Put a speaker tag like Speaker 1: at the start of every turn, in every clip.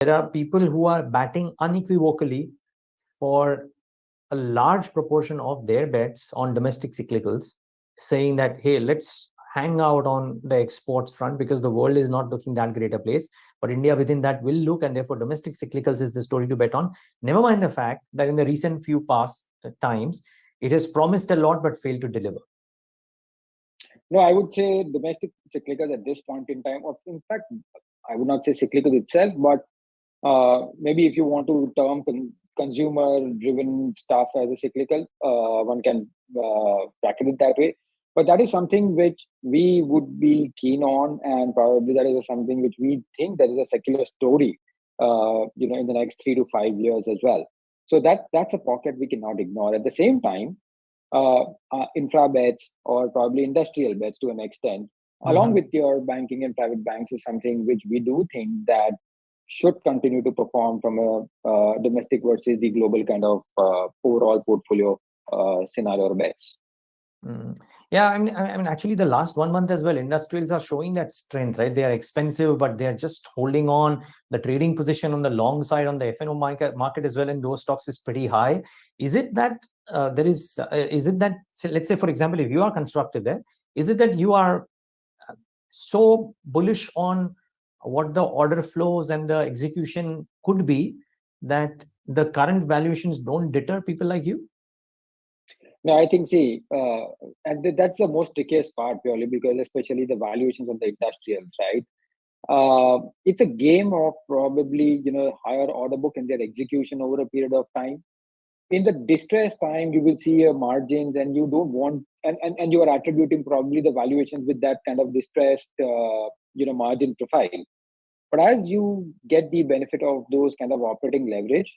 Speaker 1: There are people who are batting unequivocally for a large proportion of their bets on domestic cyclicals, saying that, hey, let's hang out on the exports front because the world is not looking that great a place. But India within that will look, and therefore domestic cyclicals is the story to bet on. Never mind the fact that in the recent few past times, it has promised a lot but failed to deliver.
Speaker 2: No, I would say domestic cyclicals at this point in time, or in fact, I would not say cyclical itself, but maybe if you want to term consumer-driven stuff as a cyclical, one can bracket it that way. But that is something which we would be keen on, and probably that is something which we think that is a secular story, in the next 3 to 5 years as well. So that's a pocket we cannot ignore. At the same time, infra bets or probably industrial bets to an extent, along with your banking and private banks, is something which we do think that should continue to perform from a domestic versus the global kind of overall portfolio scenario or bets.
Speaker 1: Yeah, I mean, actually, the last 1 month as well, industrials are showing that strength, right? They are expensive, but they are just holding on. The trading position on the long side on the F&O market as well in those stocks is pretty high. Is it that is it that, let's say, for example, if you are constructive there, is it that you are so bullish on what the order flows and the execution could be that the current valuations don't deter people like you?
Speaker 2: No, I think, see, and that's the most trickiest part purely because especially the valuations of the industrials, right? It's a game of probably, higher order book and their execution over a period of time. In the distress time, you will see your margins and you don't want, and you are attributing probably the valuations with that kind of distressed, margin profile. But as you get the benefit of those kind of operating leverage,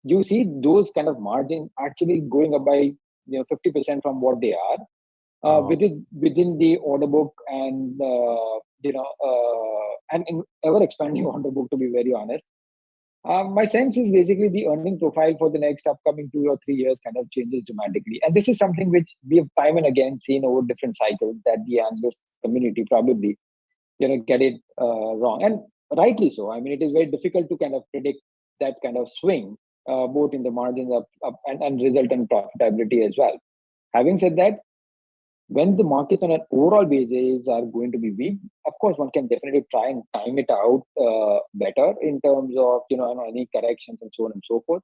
Speaker 2: you see those kind of margins actually going up by 50% from what they are within the order book, and and in ever expanding order book, to be very honest. My sense is basically the earning profile for the next upcoming 2 or 3 years kind of changes dramatically, and this is something which we have time and again seen over different cycles that the analyst community probably get it wrong, and rightly so. I mean, it is very difficult to kind of predict that kind of swing, both in the margins up and resultant profitability as well. Having said that, when the markets on an overall basis are going to be weak, of course, one can definitely try and time it out better in terms of any corrections and so on and so forth.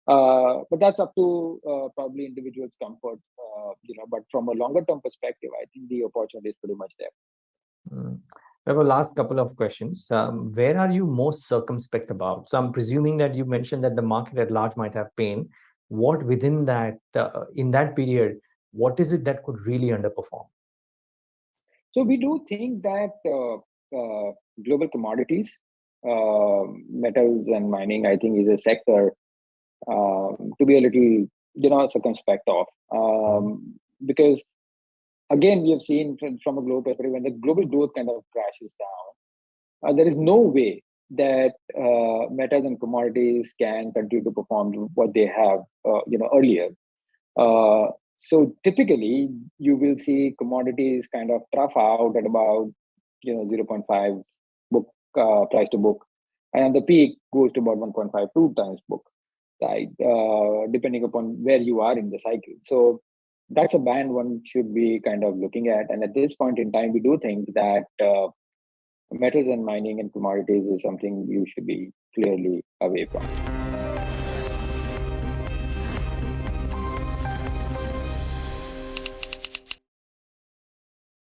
Speaker 2: But that's up to probably individuals' comfort. But from a longer term perspective, I think the opportunity is pretty much there.
Speaker 1: We have a last couple of questions. Where are you most circumspect about? So I'm presuming that you mentioned that the market at large might have pain. What within that, in that period, what is it that could really underperform?
Speaker 2: So we do think that global commodities, metals and mining, I think is a sector to be a little, circumspect of. Because again, we have seen from a global perspective, when the global growth kind of crashes down, there is no way that metals and commodities can continue to perform what they have, earlier. So typically, you will see commodities kind of trough out at about 0.5 book price to book, and the peak goes to about 1.52 times book, right? Depending upon where you are in the cycle. So that's a band one should be kind of looking at. And at this point in time, we do think that metals and mining and commodities is something you should be clearly away from.